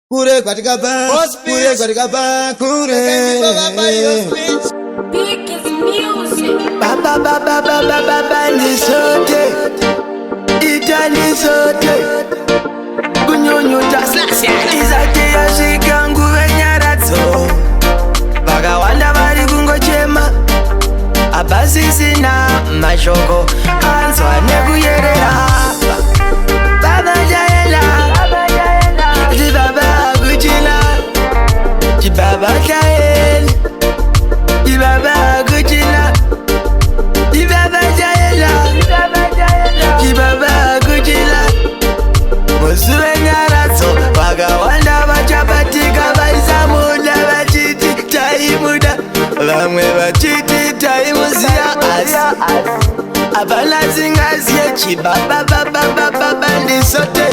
Kure katika ba, kure katika ba, kure. Biggest music. Baba ni sote, Italy sote, kunyunyuta izake yashika nguve nyaradzo, vakawanda vari kungochema, abasi sina mashoko anzwa nekuyerera. Baba jaela, chibaba kuchina, chibaba jaela, chibaba kuchina, chibaba jaela, chibaba kuchina. Musuve nyaradzo, vakawanda vachabatika vaisamuda vachiti taimuda, vamwe vachiti taimuziya asi apana singaziye chibaba ndisote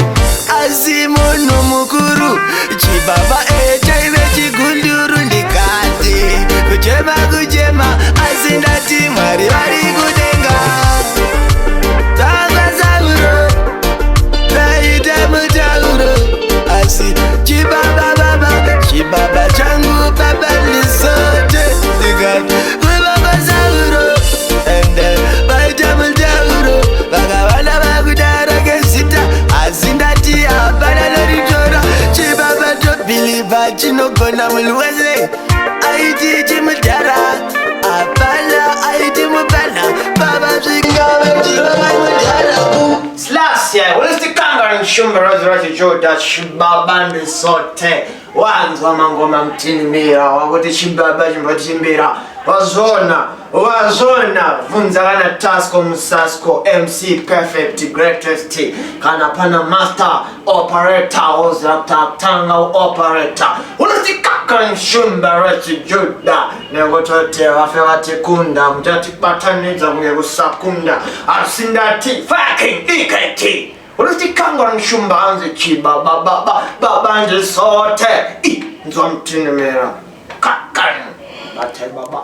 asi munhu mukuru chibaba chaive chigunduru ndikati kuchema asi ndati Mwari vari kudenga takazauro taita mutauro asi chibaba changu baba ndisote ndikati kubaba zauro ende vaita mutauro vakavana vakudara kezita asi ndati hapana noritora chibaba tobhiliva chinogona munhu wese aiti chimudhara hapana aiti mupana baba zvingave chivava mudhara Slasia, ulistikanga nshumba razi Joda chibaba ndisote wanzwa mangoma mtinimira wakuti chibaba chimbatimbira wazona vunza kana Tasko Musasko MC Perfect Greatest kana pana Master Operator ozatanga operator ulistikanga nshumba razi Joda nengotote wafe watikunda mtatipataniza mwe kusakunda asindati fucking iketi ulistikanga nshumba anze chibaba nje sote nzwa mtinimira kakan bate baba